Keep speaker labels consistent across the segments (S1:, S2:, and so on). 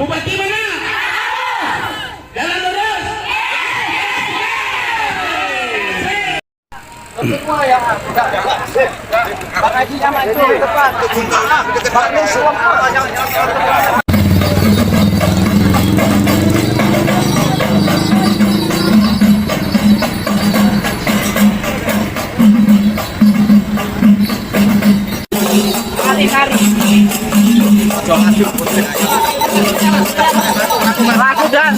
S1: Bupati mana? Jalan lurus.
S2: Semua ya, Pak Haji sama itu depan. Pak Haji semua jangan. Baku dan.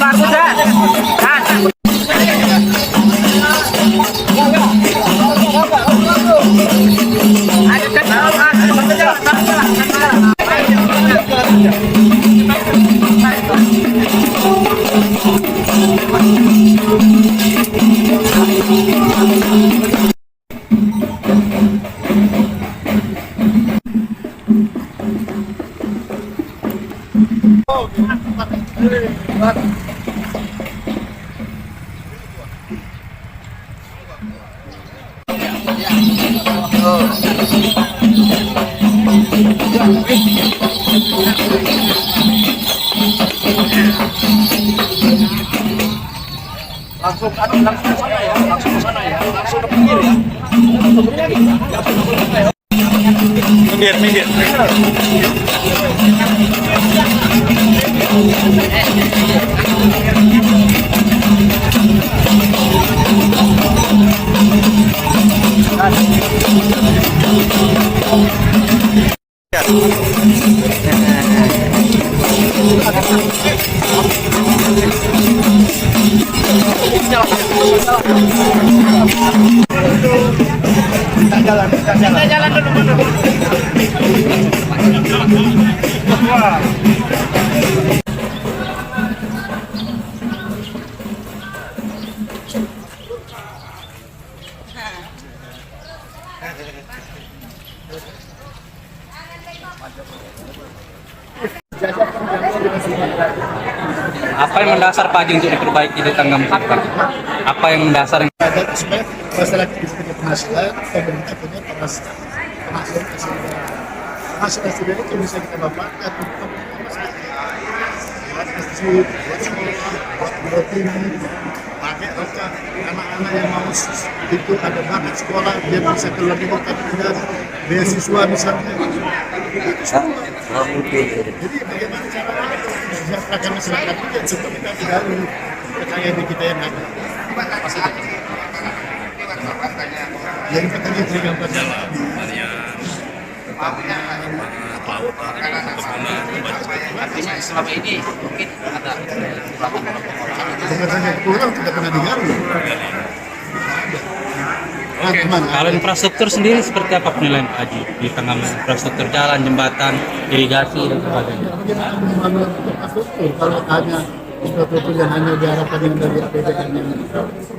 S2: Langsung ke sana ya, langsung ke pinggir ya. Minggir. Kita jalan dulu.
S3: Apa yang mendasar Pak Haji untuk diperbaiki di Tangga Masjid? Apa yang mendasar?
S4: Supaya masyarakat bisa punya penghasilan, pemerintah punya penghasilan itu bisa kita manfaatkan untuk masyarakat. Buat masjid, buat sekolah, buat roti, pakai rokok anak-anak yang mau itu ada banget sekolah, dia bisa keluar di kota dengan beasiswa misalnya. Itu semua. Jadi bagaimana caranya kita mensejahterakan masyarakat juga supaya kita tidak percaya di kita yang ada. Yang katanya terikat pada
S2: Artinya selama ini mungkin ada
S4: sebenarnya kurang tidak pernah diganggu.
S3: Kalau infrastruktur sendiri seperti apa penilaian Pak Haji di tengah infrastruktur jalan, jembatan, irigasi dan sebagainya?
S4: Bagaimana membangun infrastruktur kalau hanya infrastruktur yang hanya diharapkan yang dari APBN yang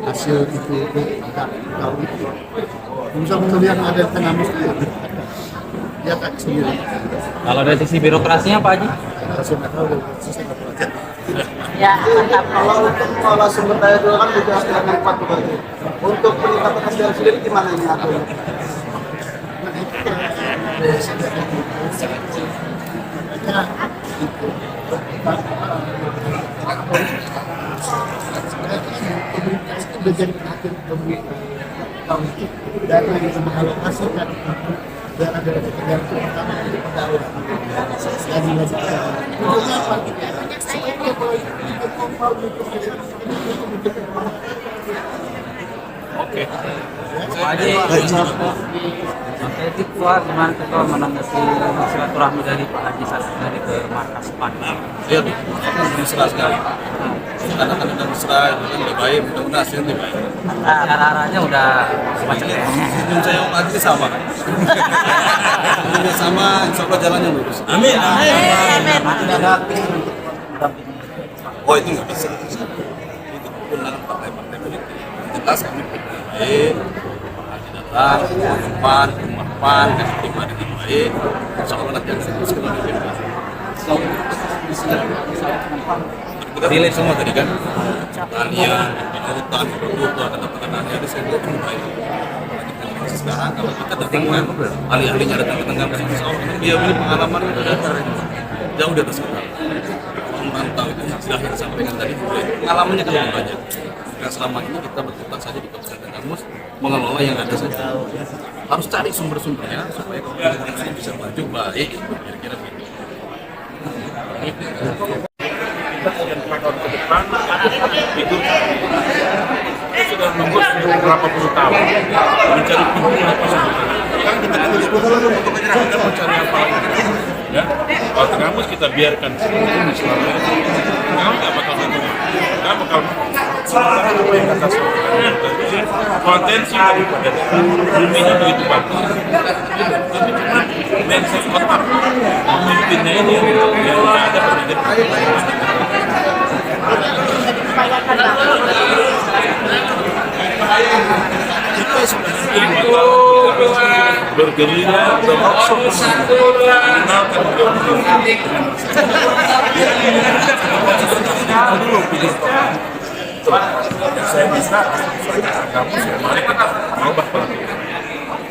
S4: hasil itu agak jauh itu. Misalnya kemudian ada yang tengah mesti ya tak sendiri.
S3: Kalau dari sisi birokrasinya Pak Haji?
S4: Saya nggak tahu susah belajar.
S2: ya mantap.
S5: Kalau untuk mengolah sumber daya dulu kan sudah setengah 4 berarti. Untuk peningkatan SDM sendiri gimana ini aturnya?
S4: Pemerintah itu sudah jadi perhatian pemerintah tahun itu dana yang mengalokasikan dana dari negara itu pertama untuk pegawai dan tujuannya apa? Supaya kalau kita mau
S3: Oke. Pak Haji, itu gimana ketua menanggapi silaturahmi dari Pak Haji saat dari ke markas PAN?
S6: Iya, mesra sekali. Karena kan udah mesra, itu kan lebih baik, mudah-mudahan hasilnya lebih baik.
S3: Arah-arahnya udah semacam
S6: Senyum saya Om Haji sama kan? Senyumnya sama, insya Allah jalannya lurus.
S3: Amin.
S6: Oh itu nggak bisa. Itu kewenangan partai-partai politik. Jelas kami baik, Pak Haji datang, PAN, rumah PAN, kasih terima dengan baik. Insya Allah nanti akan terus kembali ke Dile semua tadi kan, pertanian, hutan, produk, kata-katanya ada saya buat baik. Sekarang kalau kita datangkan ahli-ahlinya datang ke tengah masjid, insya Allah dia punya pengalaman udah jauh di atas kita. sudah yang sampaikan tadi, pengalamannya kan lebih banyak. Karena selama ini kita berkutat saja di Kabupaten Tanggamus, mengelola yang ada saja. Harus cari sumber-sumbernya supaya Kabupaten bisa maju baik, kira-kira begitu.
S4: Dan 4 tahun ke depan itu sudah membuat beberapa puluh tahun mencari pimpinan apa saja. Kan kita terus kita mencari apa lagi? Ya, kalau Tanggamus kita biarkan selama ini, Tanggamus nggak bakal nggak bakal sementara apa yang kata potensi daripada buminya begitu bagus, tapi cuma mindset otak pemimpinnya ini yang ada pendidikan. Kita sebenarnya bergerilya terus mengenalkan saya bisa kamu mari kita merubah pola pikir.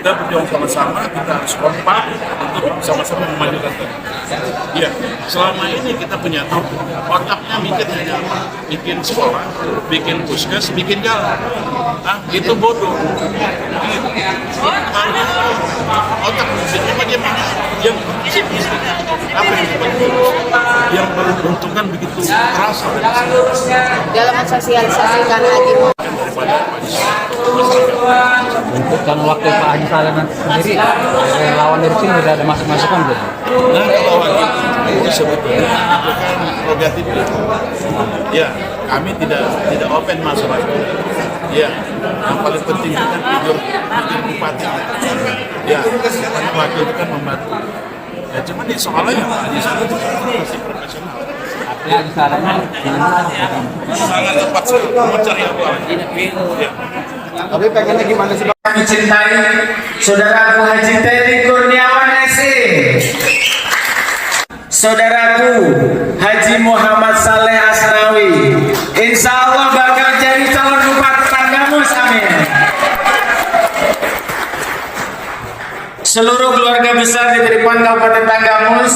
S4: Kita berjuang sama-sama, kita harus kompak untuk sama-sama memajukan ya, selama ini kita punya otaknya mikir hanya apa? Bikin sekolah, bikin puskes, bikin jalan. Itu bodoh. Otak berpikir bagaimana yang apa yang beruntungkan begitu keras
S7: dalam mensosialisasikan Haji
S3: Untuk waktu Pak Haji Saleh nanti sendiri, relawan dari sini sudah ada masukan belum?
S4: Nah, kalau itu sebetulnya itu kan prerogatif. Ya, kami tidak open masalah itu. Ya, yang paling penting itu kan figur bupati. Ya, karena wakil itu kan membantu. Ya, cuman di soalnya di sana itu masih profesional.
S3: Ya, di sana
S4: Sangat tepat sekali mencari apa. Ya.
S5: Tapi pengennya gimana sih Pak?
S2: Kami cintai saudaraku Haji Teddy Kurniawan SE, saudaraku Haji Muhammad Saleh Asnawi, insya Allah bakal jadi calon bupati Tanggamus, amin. Seluruh keluarga besar di Tripan Kabupaten Tanggamus,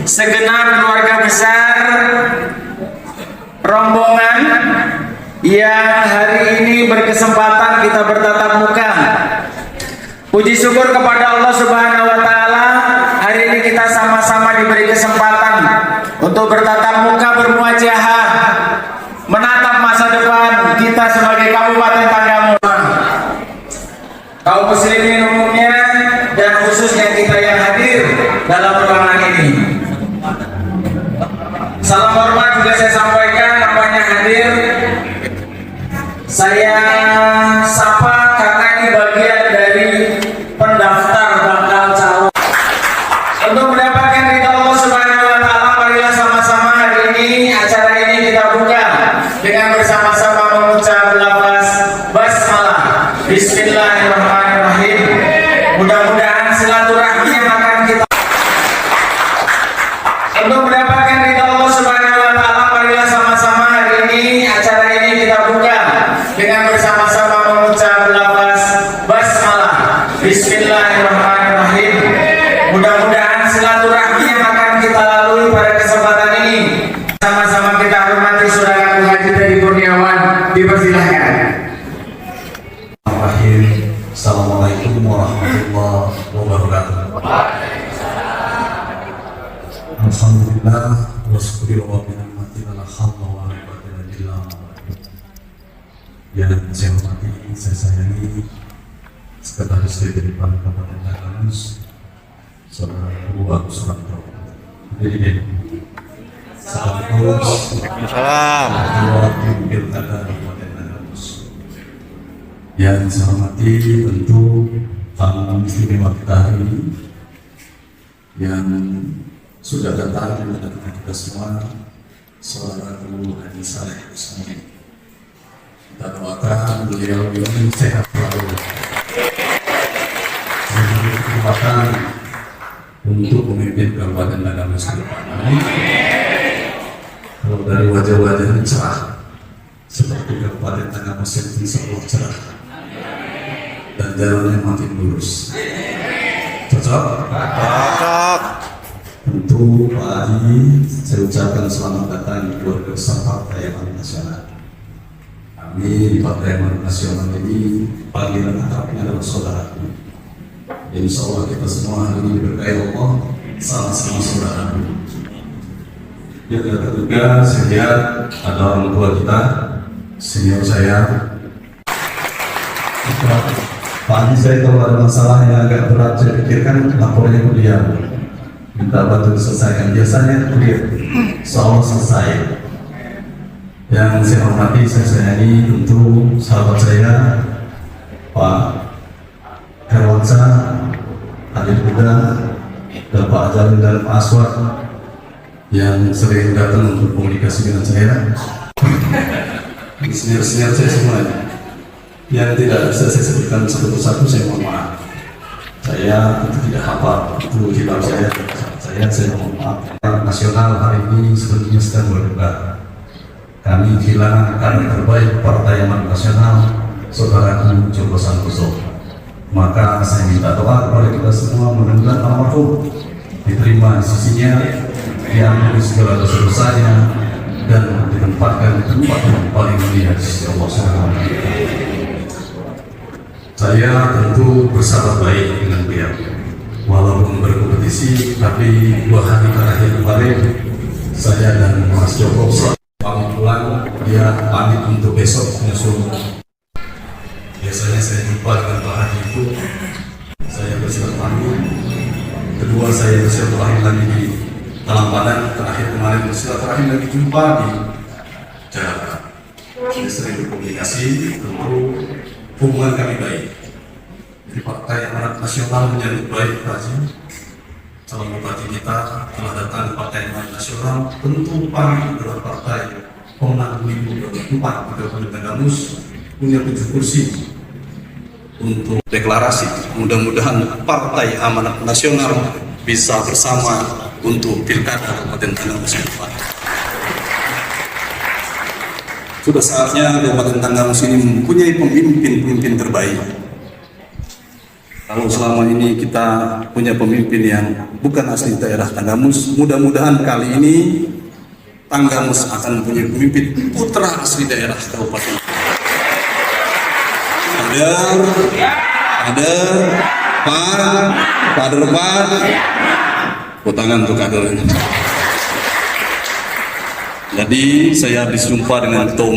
S2: segenap keluarga besar rombongan yang hari ini berkesempatan kita bertatap muka. Puji syukur kepada Allah Subhanahu wa taala, hari ini kita sama-sama diberi kesempatan untuk bertatap muka, bermuajahah, menatap masa depan kita sebagai Kabupaten Tanggamus. Kaum muslimin umumnya dan khususnya kita yang hadir dalam ruangan ini. Salam hormat juga saya sampaikan, namanya hadir. Saya sapa karena ini bagian dari pendaftar bakal calon. Untuk mendapatkan ridha Allah Subhanahu wa taala, marilah sama-sama hari ini acara ini kita buka dengan bersama-sama mengucap lafaz basmalah. Bismillahirrahmanirrahim. Mudah-mudahan silaturahmi yang akan kita untuk mendapatkan ridha Allah Subhanahu wa taala, marilah sama-sama hari ini acara ini kita buka dengan bersama-sama mengucap lafaz basmalah. Bismillahirrahmanirrahim. Mudah-mudahan silaturahmi yang akan kita lalui pada kesempatan ini, sama-sama kita hormati saudaraku Haji Teddy Kurniawan. Dipersilahkan.
S8: Assalamualaikum warahmatullahi wabarakatuh. Alhamdulillah wa syukur wa bihamdihi la haula wa la quwwata illa billah. Yang saya hormati, saya sayangi Sekretaris Dewan Kabupaten Tanggamus, Saudaraku Agus Ranto. Jadi, sekaligus Ketua Tim Pilkada Kabupaten Tanggamus. Yang saya hormati tentu tamu istimewa kita hari ini yang sudah datang mendatangi kita semua, saudaraku Haji Saleh Asnawi. Kita doakan beliau sehat selalu, diberi kekuatan untuk memimpin Kabupaten Tanggamus ke depan. Kalau dari wajah-wajah cerah seperti Kabupaten Tanggamus yang insya Allah cerah dan jalannya makin lurus. Cocok? Cocok. Untuk Pak Haji, saya ucapkan selamat datang di keluarga besar Partai Amanat Nasional. Kami di Partai Amanat Nasional ini panggilan akrabnya adalah saudaraku. Insya Allah kita semua hari ini diberkahi Allah sama-sama saudara. Yang tidak terduga saya lihat ada orang tua kita, senior saya. Pak Haji, saya kalau ada masalah yang agak berat saya pikirkan lapornya ke dia, minta bantu diselesaikan. Biasanya dia soal selesai. Yang saya hormati, saya sayangi tentu sahabat saya Pak Herwansa, Hadir Buddha, dan Pak Ajalin dan Pak Aswad yang sering datang untuk komunikasi dengan saya. Senior-senior saya semuanya yang tidak bisa saya sebutkan satu persatu, saya mohon maaf. Saya tentu tidak hafal itu kitab saya mohon maaf. Nasional hari ini sebenarnya sedang berduka. Kami kehilangan kader terbaik Partai Amanat Nasional, saudaraku Joko Santoso. Maka saya minta doa kepada kita semua, mudah-mudahan almarhum diterima di sisinya, diampuni segala dosa-dosanya, dan ditempatkan di tempat yang paling mulia di sisi Allah SWT. Saya tentu bersahabat baik dengan beliau, walaupun berkompetisi, tapi 2 hari terakhir kemarin saya dan Mas Joko pamit pulang, dia pamit untuk besok menyusul. Biasanya saya jumpa dengan Pak Haji itu, saya bersilaturahmi. Kedua, saya bersilaturahmi lagi di Talang Padang. Terakhir kemarin bersilaturahmi lagi jumpa di Jakarta. Saya sering berkomunikasi, tentu hubungan kami baik. Di Partai Amanat Nasional menyambut baik Pak Haji. Calon bupati kita telah datang ke Partai Amanat Nasional. Tentu PAN adalah partai pemenang pemilu 2004 pada Kabupaten Gamus, punya 7 kursi. Untuk deklarasi, mudah-mudahan Partai Amanat Nasional bisa bersama untuk pilkada Kabupaten Tanggamus depan. Sudah saatnya Kabupaten Tanggamus ini mempunyai pemimpin terbaik. Kalau selama ini kita punya pemimpin yang bukan asli daerah Tanggamus, mudah-mudahan kali ini Tanggamus akan mempunyai pemimpin putra asli daerah Kabupaten. Kader, tangan untuk kader. Jadi saya berjumpa dengan Ketua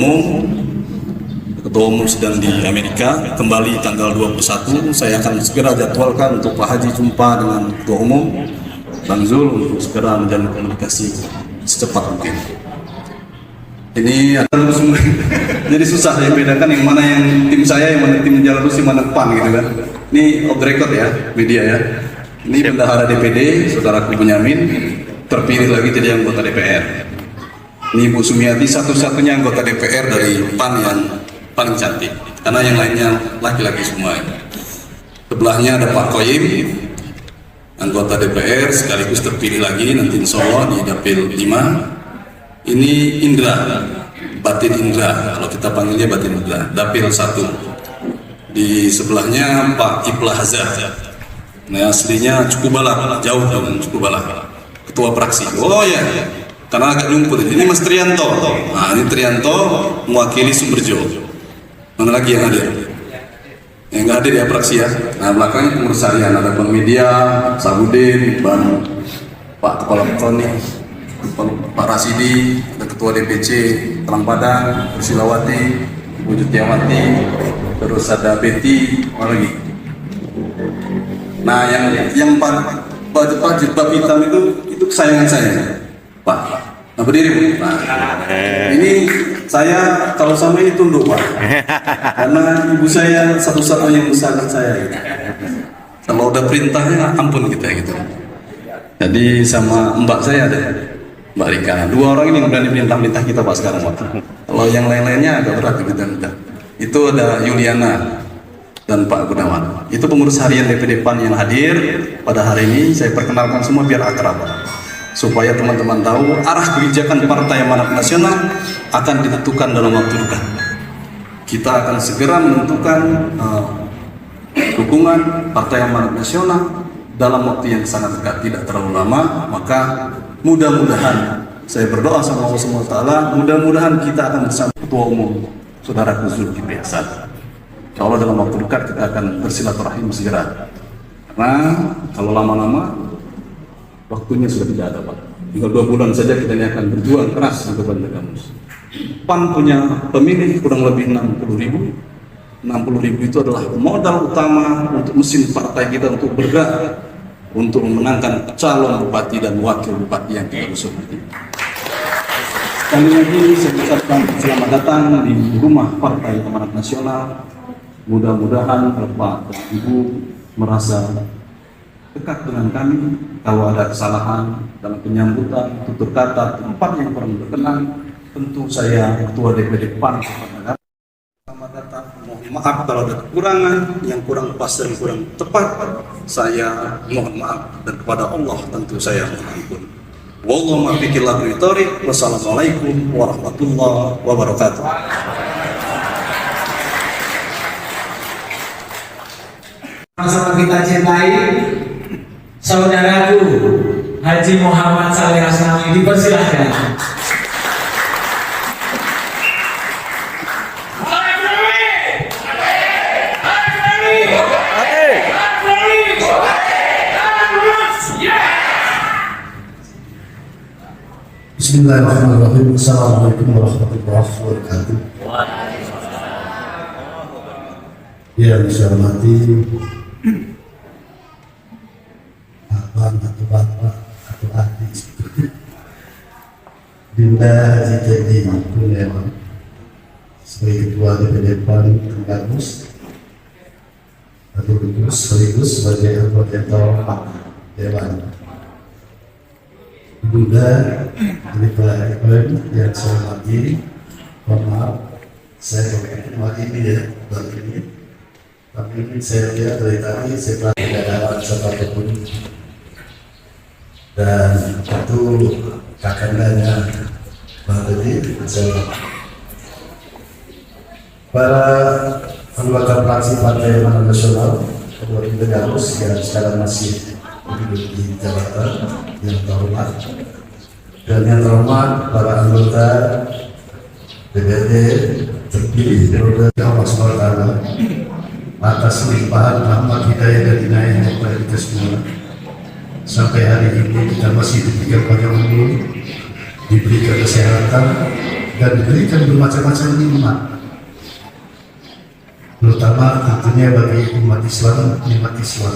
S8: Umum sedang di Amerika, kembali tanggal 21. Saya akan segera jadwalkan untuk Pak Haji jumpa dengan Ketua Umum Bang Zul untuk segera menjalin komunikasi secepat mungkin. Ini ada semua, jadi susah saya bedakan yang mana yang tim saya, yang mana tim Jalan Rusi, mana PAN gitu kan. Ini off the record ya, media ya. Ini bendahara DPD, saudaraku Benyamin, terpilih lagi jadi anggota DPR. Ini Bu Sumiati satu-satunya anggota DPR dari PAN yang paling cantik, karena yang lainnya laki-laki semua. Sebelahnya ada Pak Koyim, anggota DPR sekaligus terpilih lagi nanti insya Allah di Dapil 5. Ini Indra, Batin Indra, kalau kita panggilnya Batin Indra, Dapil 1. Di sebelahnya Pak Iblah Hazard, nah aslinya Cukubalak, jauh dengan Cukubalak, ketua fraksi. Oh ya, karena agak lumpur. Ini Mas Trianto, nah ini Trianto mewakili Sumberjo. Mana lagi yang hadir? Yang nggak hadir ya fraksi ya. Nah belakangnya pengurus harian, ada Bang Media, Sabudin, Bang Pak Kepala Petani, Pak Rasidi, ada Ketua DPC Talang Padang, Silawati, Ibu Jutiawati, terus ada Betty, apa lagi? Nah yang Pak jilbab hitam itu kesayangan saya, Pak. Nah berdiri, Pak. Ini saya kalau sama ini tunduk, Pak, karena ibu saya satu-satunya yang membesarkan saya. Gitu. Kalau udah perintahnya ampun kita gitu. Jadi sama mbak saya ada, Mbak Rika. 2 orang ini yang berani perintah kita Pak sekarang, Pak. Kalau yang lain-lainnya agak berat gitu. Itu ada Yuliana dan Pak Gunawan. Itu pengurus harian DPD PAN yang hadir pada hari ini. Saya perkenalkan semua biar akrab, supaya teman-teman tahu arah kebijakan Partai Amanat Nasional akan ditentukan dalam waktu dekat. Kita akan segera menentukan dukungan Partai Amanat Nasional dalam waktu yang sangat dekat, tidak terlalu lama. Maka mudah-mudahan saya berdoa sama Allah SWT, mudah-mudahan kita akan bersama Ketua Umum Saudara Zulkifli Hasan. Insya Allah dalam waktu dekat kita akan bersilaturahim segera. Karena kalau lama-lama waktunya sudah tidak ada, Pak. Tinggal 2 bulan saja kita ini akan berjuang keras untuk Banda Gamus. PAN punya pemilih kurang lebih 60.000. 60.000 itu adalah modal utama untuk mesin partai kita untuk bergerak untuk memenangkan calon bupati dan wakil bupati yang kita usung. Sekali lagi saya ucapkan selamat datang di rumah Partai Amanat Nasional. Mudah-mudahan Bapak dan Ibu merasa dekat dengan kami. Kalau ada kesalahan dalam penyambutan, tutur kata, tempat yang kurang berkenan, tentu saya Ketua DPD PAN selamat datang. Mohon maaf kalau ada kekurangan yang kurang pas dan kurang tepat. Saya mohon maaf, dan kepada Allah tentu saya mohon ampun. Wallahu muwaffiq. Wassalamualaikum warahmatullahi wabarakatuh.
S2: Sama kita cintai saudaraku Haji Muhammad Saleh Asnawi, dipersilahkan.
S8: Bismillahirrahmanirrahim. Assalamualaikum warahmatullahi wabarakatuh. Yang saya hormati abang atau bapak atau adik Dinda Haji Teddy Kurniawan sebagai Ketua DPD PAN Gamus atau Kudus sekaligus sebagai anggota Dewan. Bunda Ibrahim yang saya hormati, mohon maaf saya hormati ini ya baru ini, tapi ini saya lihat dari tadi saya tidak ada satupun, dan itu kakandanya Bang Teddy. Para anggota fraksi Partai Amanat Nasional Kabupaten Gamus yang sekarang masih duduk di jabatan yang terhormat, dan yang terhormat para anggota DPD terpilih dari Allah SWT atas limpahan rahmat hidayah dan inayah kepada kita semua. Sampai hari ini kita masih diberikan banyak umur, diberikan kesehatan, dan diberikan bermacam-macam nikmat, terutama tentunya bagi umat Islam, nikmat Islam.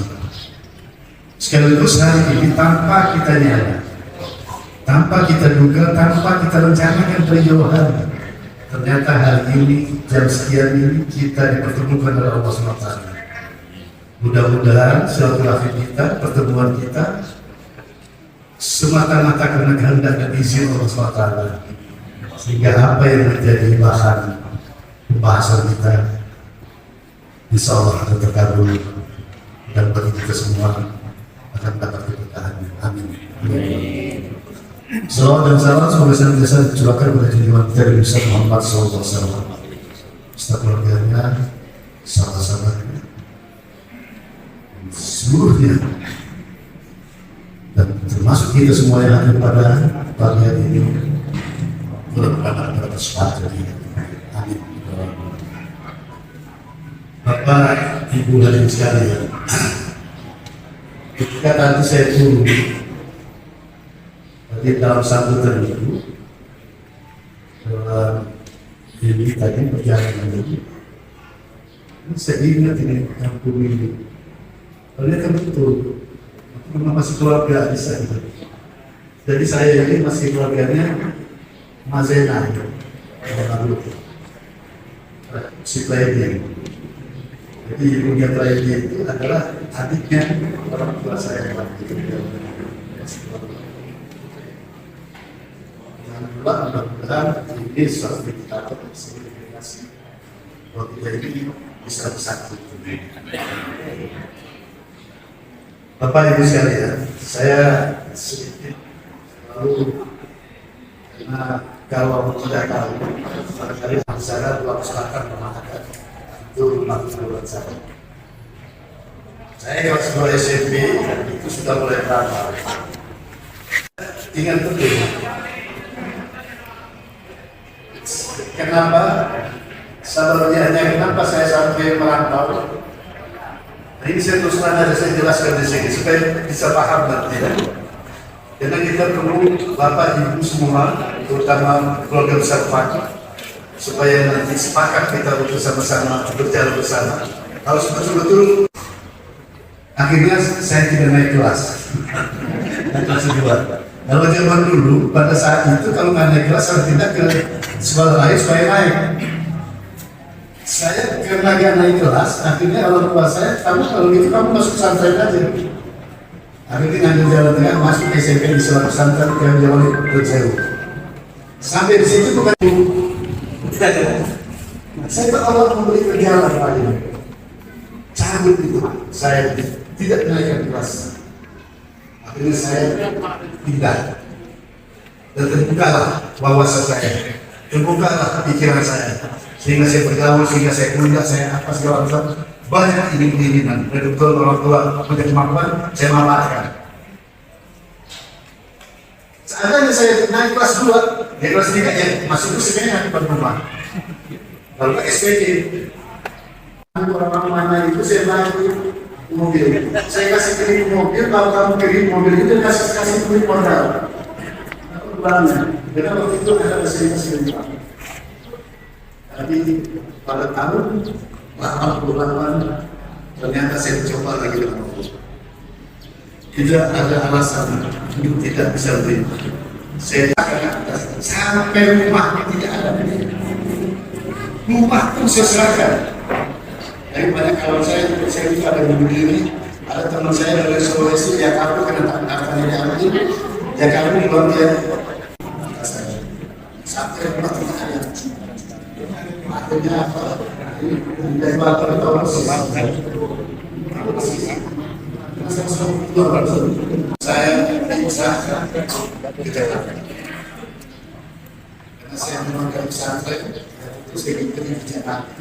S8: Sekaligus hari ini tanpa kita nyadar, tanpa kita duga, tanpa kita rencanakan perjalanan, ternyata hari ini jam sekian ini kita dipertemukan oleh Allah SWT. Mudah-mudahan silaturahmi kita, pertemuan kita semata-mata karena kehendak dan izin Allah SWT, sehingga apa yang menjadi bahan pembahasan kita insya Allah akan terkabul, dan bagi kita semua akan dapat keberkahan. Amin. Salawat dan salam semoga senantiasa dicurahkan kepada junjungan kita Nabi besar Muhammad SAW, serta keluarganya, sahabat-sahabatnya, seluruhnya, dan termasuk kita semua yang hadir pada pagi hari ini. Mudah-mudahan kita bersepakat. Amin. Bapak, Ibu hadirin sekalian, ketika tadi saya turun tadi dalam sambutan itu, dalam ini tadi perjalanan ini, saya ingat ini kampung ini, ternyata betul, memang masih keluarga di sana. Jadi saya ini masih keluarganya Mazena, lalu si Playdin. Jadi ibunya Playdin itu adalah adiknya orang tua saya. Mudah-mudahan ini suatu indikator segregasi bahwa kita ini bisa bersatu. Bapak Ibu sekalian, saya sedikit lalu karena kalau tidak tahu barangkali masyarakat melaksanakan pemakaman itu melakukan saya.
S4: Saya kelas 2 SMP itu sudah mulai beramal. Ingat betul. Kenapa? Sebenarnya kenapa saya sampai merantau? Nah, ini saya terus terang aja saya jelaskan di sini supaya bisa paham nanti. Karena kita perlu Bapak Ibu semua, terutama keluarga besar Pak, supaya nanti sepakat kita bersama-sama berjalan bersama. Kalau betul-betul akhirnya saya tidak naik kelas. Naik kelas 2. Kalau zaman dulu pada saat itu kalau nggak naik kelas harus tidak ke sekolah lain supaya naik. Saya karena nggak naik kelas, akhirnya orang tua saya, kamu kalau gitu kamu masuk pesantren aja. Akhirnya ngambil jalan tengah masuk SMP di sekolah pesantren yang jalan Berjauh. Sampai di situ bukan tidak. Saya Allah memberi perjalanan lagi. Cabut itu, saya tidak naikkan kelas. Akhirnya saya tidak. Dan terbukalah wawasan saya, terbukalah pikiran saya, sehingga saya bergaul, sehingga saya kuliah, saya apa segala macam. Banyak keinginan dari betul orang tua punya kemampuan, saya manfaatkan. Seandainya saya naik kelas 2, ya kelas 3 ya masuk ke sebenarnya di rumah. Lalu ke SPG, orang mana itu saya naik mobil, saya kasih kirim mobil, kalau kamu kirim mobil itu kasih kirim modal. Uangnya, karena waktu itu ada fasilitas kelima. Tapi pada tahun 88 ternyata saya coba lagi dengan Allah. Tidak ada alasan untuk tidak bisa beri. Saya akan atas sampai rumah tidak ada. Rumah pun saya serahkan. Dari banyak kawan saya juga ada di begini. Ada teman saya dari Sulawesi yang aku kena akan ini ambil. Yang kami belum dia sampai rumah tidak ada. Akhirnya apa? Dari bapak tahun saya bisa ke Jakarta karena saya memang gak bisa itu saya ingin ke Jakarta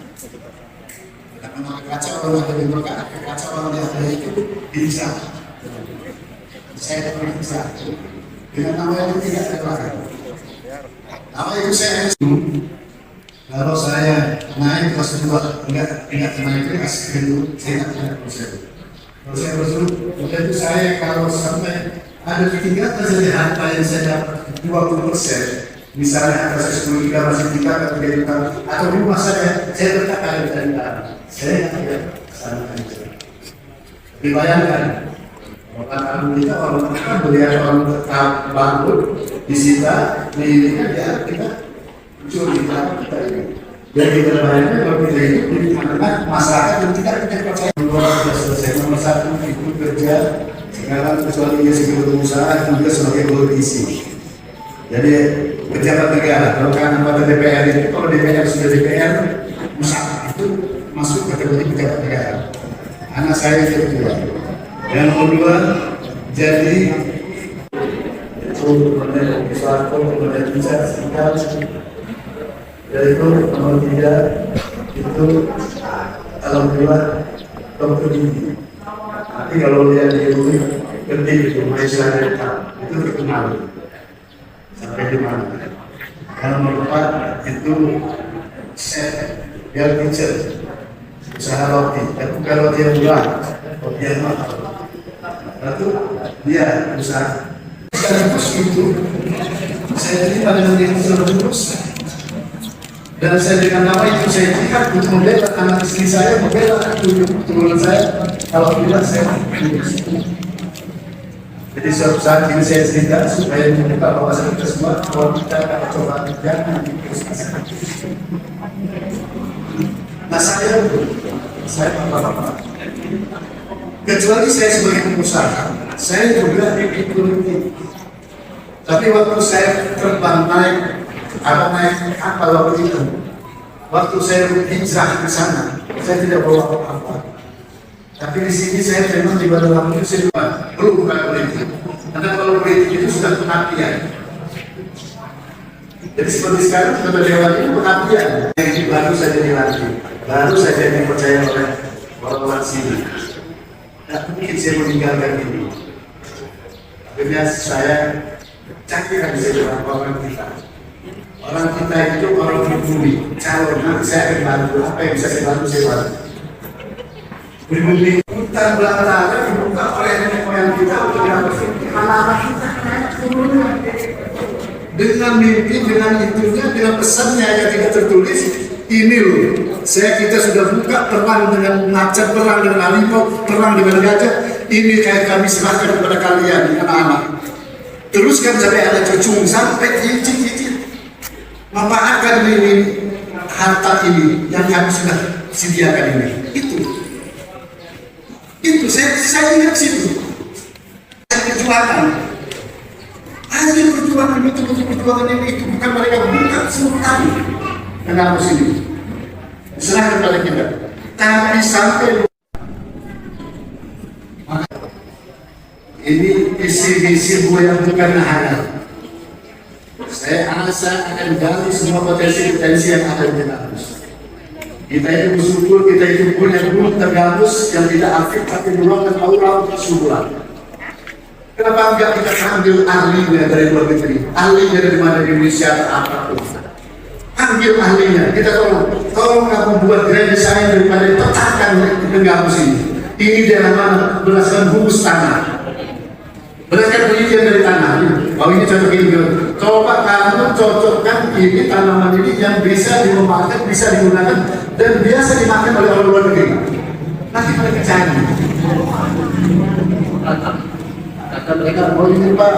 S4: karena kacau kalau ada di Mekah, kacau kalau ada itu bisa saya tidak bisa dengan nama itu tidak ada lagi nama itu saya kalau saya naik kelas 2 enggak naik kelas itu saya tidak bisa. Kalau saya bersyukur, itu saya kalau sampai ada ketingkatan saja harta yang saya dapat 20%, misalnya atas 10 juta masih 3 atau 3 juta, atau rumah saya tetap ada dari dalam. Saya tidak sanakan itu. Dibayangkan, orang kita orang kita melihat orang tetap bangun, disita, dihidupkan ya kita curi kita ini. Dan kita bayangkan kalau kita hidup di tengah masyarakat yang tidak kita percaya. Sudah selesai nomor 1 itu kerja sekarang kecuali dia sebagai pengusaha juga sebagai politisi. Jadi pejabat negara kalau kan anggota DPR itu kalau DPR sudah DPR usaha itu masuk kategori pejabat negara. Anak saya itu kedua. Yang kedua jadi untuk suatu kemudian bisa sekitar yaitu nomor 3 itu alhamdulillah dokter gigi. Tapi kalau lihat di rumah gede itu Malaysia itu terkenal sampai di mana. Yang nomor 4 itu chef biar teacher usaha roti. Dan bukan roti yang murah, roti yang mahal. Lalu dia usaha. Sekaligus itu saya terima dengan diri terus. Dan saya dengan nama itu saya jihad untuk membela anak istri saya, membela keturunan saya. Kalau tidak saya jadi suatu saat ini saya cerita supaya membuka wawasan kita semua bahwa kita akan coba jangan dipusat. Nah saya apa? Kecuali saya sebagai pengusaha, saya juga ekonomi. Tapi waktu saya terbang naik kapal waktu itu, waktu saya hijrah ke sana, saya tidak bawa apa-apa. Tapi di sini saya memang di dalam itu saya perlu bukan politik. Karena kalau politik itu sudah pengabdian. Jadi seperti sekarang sudah lewat itu pengabdian. Yang baru saja dilatih, baru saja dipercaya oleh orang sini. tidak mungkin saya meninggalkan ini. Akhirnya saya cari saja orang kita. Orang kita itu orang berbudi, calon, nanti saya akan bantu, apa yang bisa saya bantu, saya bantu. Berbudi, hutan belantara dibuka oleh nenek moyang kita untuk anak-anak kita. Dengan mimpi, dengan itunya, dengan pesannya yang tidak tertulis, ini loh, kita sudah buka perang dengan macan, perang dengan harimau, perang dengan gajah. Ini kayak kami serahkan kepada kalian, anak-anak. Teruskan sampai ada cucu, sampai cicit-cicit. Memanfaatkan ini harta ini yang kami sudah sediakan ini. Itu saya lihat situ. Saya perjuangan. Hasil perjuangan betul-betul perjuangan ini itu bukan mereka bukan semua kami. Kenapa sini? Serahkan kepada kita. Tapi sampai ini visi-visi yang bukan halal. Saya akan gali semua potensi yang ada di Tergabus. Kita itu bersyukur, kita itu punya guru Tergabus yang tidak aktif tapi merupakan aura kesuburan. Kenapa enggak kita ambil ahlinya dari luar negeri, ahlinya dari mana di Indonesia atau apapun? Ambil ahlinya, kita tolong kamu buat grand design daripada petakan Tergabus ini. Ini daerah mana? Berdasarkan bungkus tanah. Berdasarkan penelitian dari tanah, oh ini cocok ini. Coba kamu cocokkan ini tanaman ini yang bisa dimanfaatkan, bisa digunakan dan biasa dimakan oleh orang luar negeri. Nanti mereka cari. Kata mereka, oh ini Pak,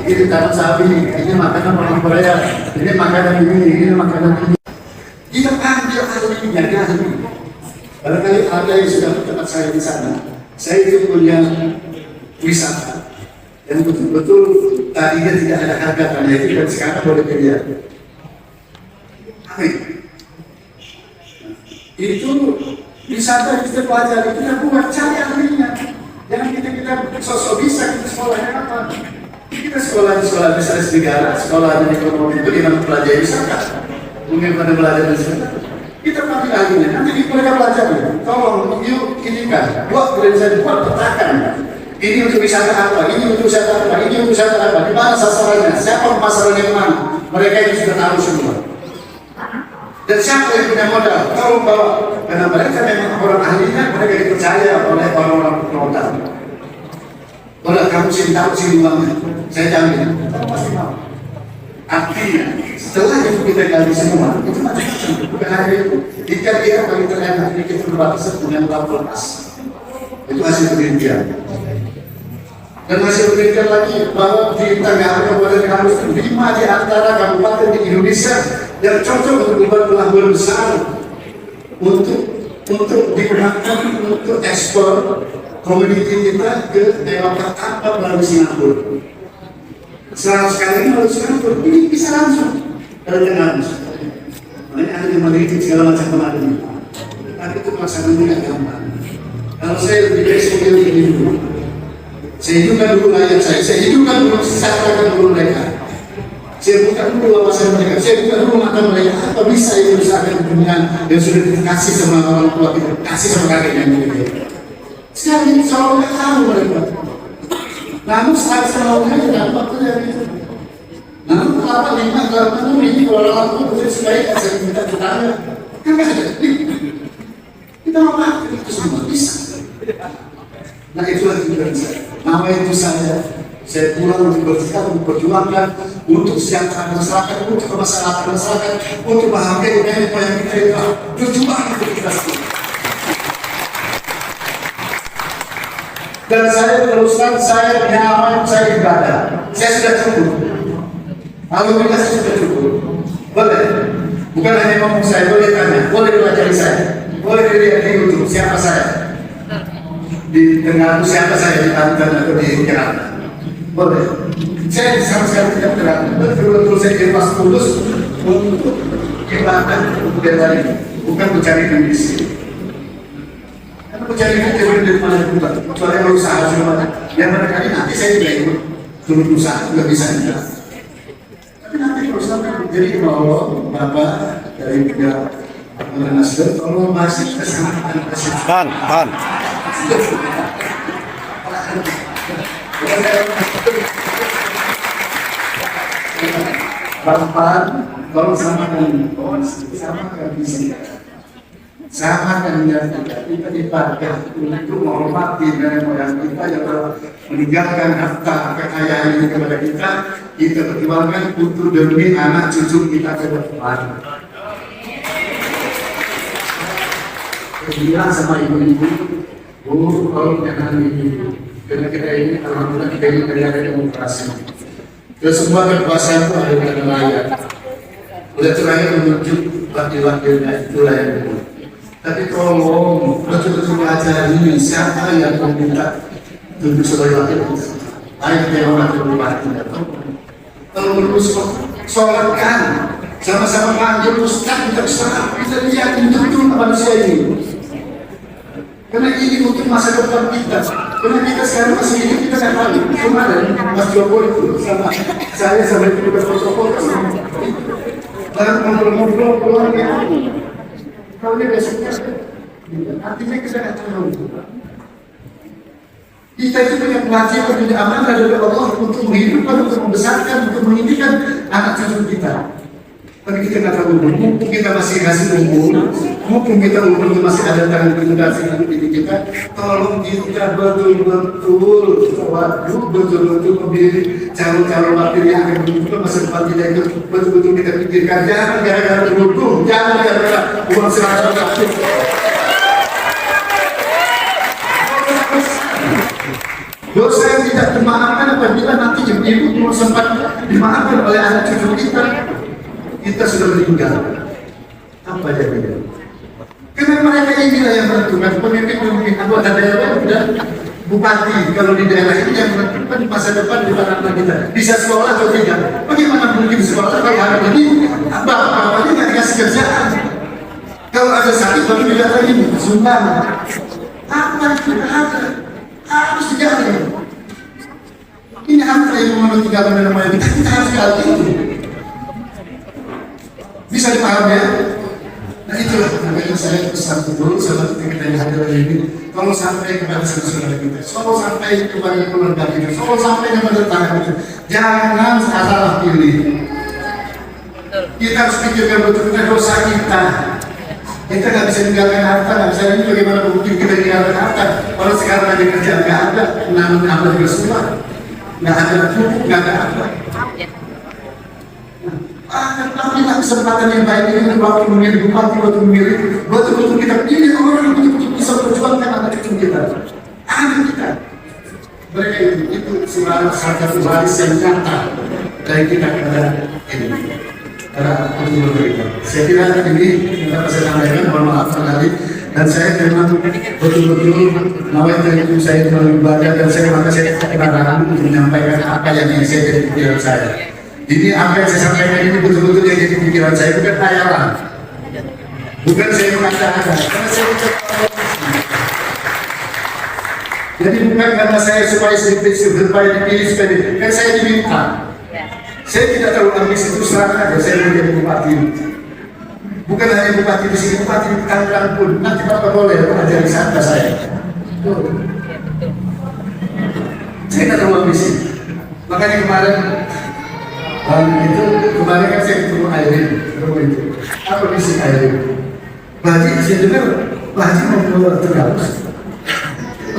S4: ini tanam sapi, ini makanan orang Korea, ini makanan ini makanan ini. Kita ambil ahlinya, dia ahli. Barangkali ada yang sudah tempat saya di sana. Saya itu punya wisata. Dan betul-betul tadinya tidak ada harga karena itu dan sekarang boleh kerja. Amin. Itu wisata kita pelajari, kita buat cari ahlinya. Jangan kita sosok bisa, kita sekolahnya apa? Kita sekolah di sekolah besar negara, sekolah di ekonomi itu dengan pelajari wisata. Mungkin pada belajar wisata. Kita panggil ahlinya, nanti mereka pelajari. Tolong, yuk ini kan, buat petakan. Ini untuk wisata apa? Ini untuk wisata apa? Ini untuk wisata apa? Di mana sasarannya? Siapa pemasarannya kemana? Mereka itu sudah tahu semua. Dan siapa yang punya modal? Tolong bawa. Karena mereka memang orang ahlinya, mereka dipercaya oleh orang-orang penonton. Kalau kamu sini tahu sini uangnya, saya jamin. Kamu pasti mau. Artinya, setelah itu kita gali semua, itu macam-macam. Bukan hanya itu. Jika dia paling terenak, kita berbatasan dengan lepas. Itu hasil penelitian. Dan hasil penelitian lagi bahwa di Tangerang Kabupaten Kampus 5 di antara kabupaten di Indonesia yang cocok untuk membuat pelabuhan besar untuk digunakan untuk ekspor komoditi kita ke Eropa tanpa melalui Singapura. 100 kali melalui Singapura ini bisa langsung dari Kampus. Makanya ada yang meneliti segala macam kemarin. Tapi itu pelaksananya tidak gampang. Kalau saya lebih baik saya ini dulu. Saya hidupkan dulu rakyat saya hidupkan dulu, saya akan dulu mereka. Saya buka dulu wawasan mereka, saya buka dulu mata mereka. Apa bisa itu misalkan dengan yang sudah dikasih sama orang tua kita, kasih sama kakeknya mereka. Sekarang ini seolah nggak tahu mereka. Namun saat seolah mereka dapat terjadi itu. Namun kenapa lima kalau ini kalau orang tua itu sebaik saya minta tetangga, kan nggak ada. Kita mau makan itu semua bisa. Nah itulah tujuan saya. Nama itu saya pulang untuk bersikap, untuk berjuangkan, untuk kesejahteraan masyarakat, untuk kemaslahatan masyarakat, untuk bahagia nenek moyang kita itu berjuang untuk kita semua. Dan saya teruskan, saya nyaman, saya ibadah. Saya sudah cukup. Alhamdulillah saya sudah cukup. Boleh. Bukan hanya ngomong saya, boleh tanya, boleh pelajari saya, boleh dilihat di YouTube siapa saya. Di tengah siapa saya di Banten atau di Jakarta. Boleh. Saya sama sekali tidak terang. Betul-betul saya ikhlas tulus untuk ibadah untuk bela ini, bukan mencari kondisi. Karena mencari kondisi dari mana juga. Soalnya kalau usaha semua, yang barangkali nanti saya juga ikut turun usaha juga bisa juga. Tapi nanti kalau sampai jadi kalau bapak dari tiga Nasdem, kalau masih kesamaan
S9: Han.
S4: Bapak, kalau samakan visi, samakan niat kita dipakai untuk menghormati nenek moyang kita yang telah meninggalkan harta kekayaan ini kepada kita perjuangkan untuk demi anak cucu kita ke depan. Bilang sama ibu-ibu, Bu, kalau jangan ini, karena kita ini alhamdulillah kita ini negara demokrasi. Semua kekuasaan itu ada di tangan rakyat. Udah terakhir menunjuk wakil-wakilnya, itulah yang betul. Tapi tolong betul-betul ajari siapa yang meminta tunjuk sebagai wakil kita. Baik yang wakil bupati atau kalau perlu sholatkan sama-sama panggil ustaz kita bisa lihat betul manusia ini. Karena ini untuk masa depan kita. Karena kita sekarang masih hidup, kita nggak tahu. Kemarin Mas Jokowi itu sama saya sampai itu protokol dan ngobrol-ngobrol keluarga. Kalau dia besoknya, artinya kita nggak tahu. Kita itu punya kewajiban, punya amanah dari Allah untuk menghidupkan, untuk membesarkan, untuk mendidikan anak cucu kita. Tapi kita nggak tahu, mungkin kita masih kasih umur, mungkin kita umur masih ada tangan generasi didik kita. Tolong kita betul-betul memilih calon-calon wakil yang akan menentukan masa depan kita itu betul-betul kita pikirkan. Jangan gara-gara beruntung, jangan gara-gara uang seragam. Dosa yang tidak dimaafkan apabila nanti ibu sempat dimaafkan oleh anak cucu kita sudah meninggal. Apa jadinya? Karena mereka inilah yang menentukan pemimpin anggota daerah dan bupati. Kalau di daerah ini yang menentukan masa depan di anak kita bisa sekolah atau tidak. Bagaimana mungkin sekolah kalau hari ini bapaknya nggak dikasih kerjaan? Kalau ada sakit baru didatangin sumbangan. Apa itu ada? Harus dijaga. Ini apa yang menentukan namanya kita harus jaga itu. Bisa dipahami ya? Nah itulah makanya saya pesan dulu sama kita yang hadir hari ini. Tolong sampai kepada saudara kita, tolong sampai kepada keluarga kita, tolong sampai kepada tetangga kita. Jangan salah pilih. Kita harus pikirkan betul-betul dosa kita. Kita nggak bisa meninggalkan harta, nggak bisa ini bagaimana bukti kita meninggalkan harta. Kalau sekarang ada kerjaan nggak ada, namun apa juga semua, nggak ada cukup, nggak ada apa. Ambillah kesempatan yang baik ini waktu memilih bupati, waktu memilih betul-betul kita pilih orang yang betul-betul bisa perjuangkan anak cucu kita, anak kita. Mereka itu sebenarnya satu waris yang nyata dari kita kepada ini. Karena untuk mereka, saya kira ini dapat saya sampaikan. Mohon maaf sekali. Dan saya memang betul-betul nawaitu itu saya beribadah dan saya makasih kepada untuk menyampaikan apa yang saya jadi pikiran saya. Ini apa yang saya sampaikan ini betul-betul yang jadi pikiran saya, bukan khayalan. Bukan saya mengatakan, karena saya jadi bukan karena saya supaya dipilih supaya kan saya diminta. Saya tidak terlalu ambisi itu serang aja saya menjadi bupati. Bukan hanya bupati di sini, bupati di Tangerang pun nanti Bapak boleh mengajar di sana saya. Saya tidak terlalu ambisi. Makanya kemarin itu kemarin kan saya ketemu Airin, apa misi Airin? Pak Haji, saya dengar Pak Haji mau keluar Tergabus.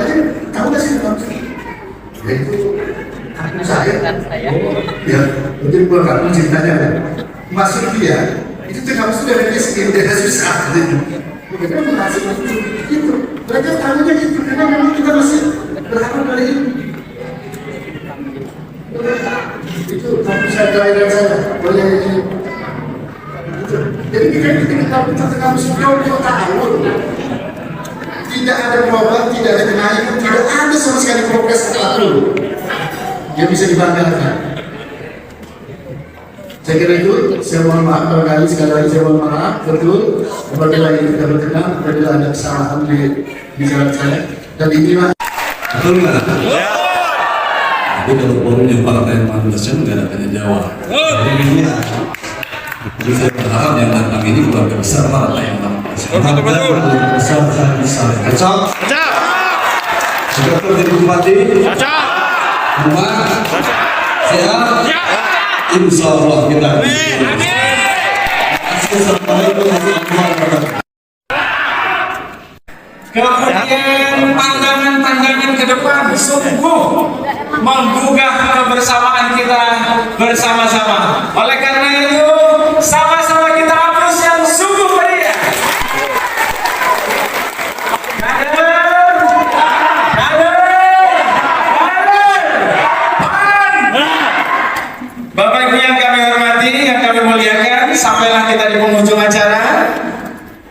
S4: Pak Haji, tahu nggak sih Tergabus? Ya itu aku saya. Ya, betul keluar kampung ceritanya. Masuk dia, itu Tergabus itu dari miskin, dari susah. Bagaimana berhasil itu? Mereka tahunya gitu, karena memang kita masih berharap dari ini. Itu kampus saya kelahiran saya boleh ini. Jadi kita kampus jauh tahun tidak ada perubahan, tidak ada kenaikan, tidak ada sama sekali progres apapun yang bisa dibanggakan. Saya kira itu, saya mohon maaf barangkali sekali lagi saya mohon maaf betul apabila ini tidak berkenan, apabila ada kesalahan di jalan saya dan inilah
S6: betul nggak? Tapi kalau forum yang partai manusia nggak ada tanya jawab. Jadi saya berharap yang datang ini keluarga besar partai yang manusia. Keluarga besar bisa. Cocok. Sudah jadi bupati. Cocok.
S8: Aman? Sehat? Insya Allah kita. Assalamualaikum warahmatullahi wabarakatuh.
S2: Kemudian pandangan-pandangan ke depan sungguh menggugah kebersamaan kita bersama-sama. Oleh karena itu, sama-sama kita hapus yang sungguh meriah. Bapak Ibu yang kami hormati, yang kami muliakan, sampailah kita di penghujung acara.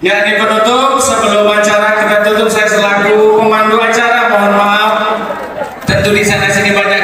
S2: Ya, di penutup, sebelum acara kita tutup, saya selaku pemandu acara mohon maaf. Tentu di sana sini banyak